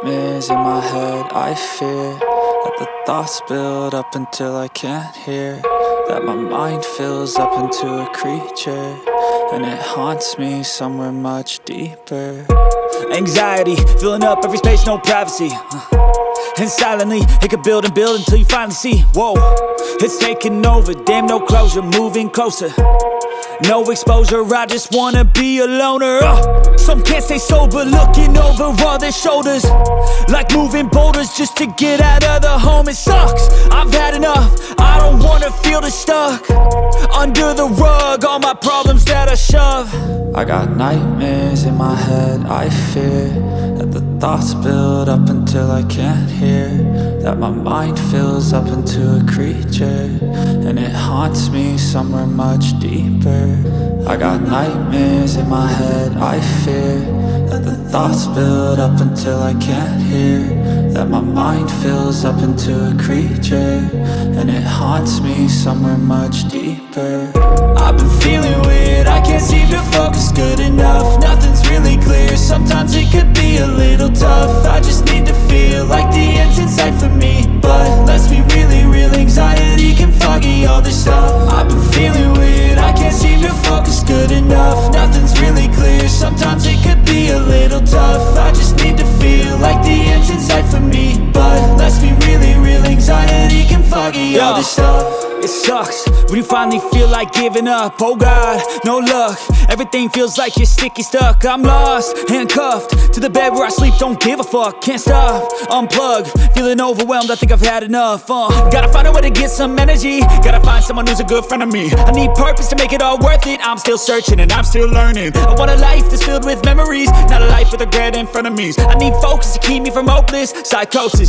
nightmares in my head. I fear that the thoughts build up until I can't hear, that my mind fills up into a creature, and it haunts me somewhere much deeper. Anxiety, filling up every space, no privacy. And silently, it could build and build until you finally see, whoa, it's taking over, damn, no closure, moving closer. No exposure, I just wanna be a loner. Some can't stay sober, looking over all their shoulders, like moving boulders just to get out of the home. It sucks, I've had enough, I don't wanna feel the stuck under the rug, all my problems that I shove. I got nightmares in my head. I fear that the thoughts build up until I can't hear, that my mind fills up into a creature, and it haunts me somewhere much deeper. I got nightmares in my head. I fear that the thoughts build up until I can't hear, that my mind fills up into a creature, and it haunts me somewhere much deeper. I've been feeling weird, I can't seem to focus good enough. Nothing's really clear, sometimes it could be a little tough. I just need to feel like the end's in sight for me, but let's be really real, anxiety can foggy all this stuff. I've been feeling weird, I can't seem to focus good enough. Nothing's really clear, sometimes it could be a little tough. I just need to feel like the end's in sight for me, but let's be really real, anxiety can foggy all this stuff. It sucks when you finally feel like giving up. Oh God, no luck, everything feels like you're sticky stuck. I'm lost, handcuffed to the bed where I sleep, don't give a fuck. Can't stop, unplug, feeling overwhelmed, I think I've had enough. Gotta find a way to get some energy, gotta find someone who's a good friend of me. I need purpose to make it all worth it, I'm still searching and I'm still learning. I want a life that's filled with memories, not a life with regret and frenemies. I need focus to keep me from hopeless psychosis.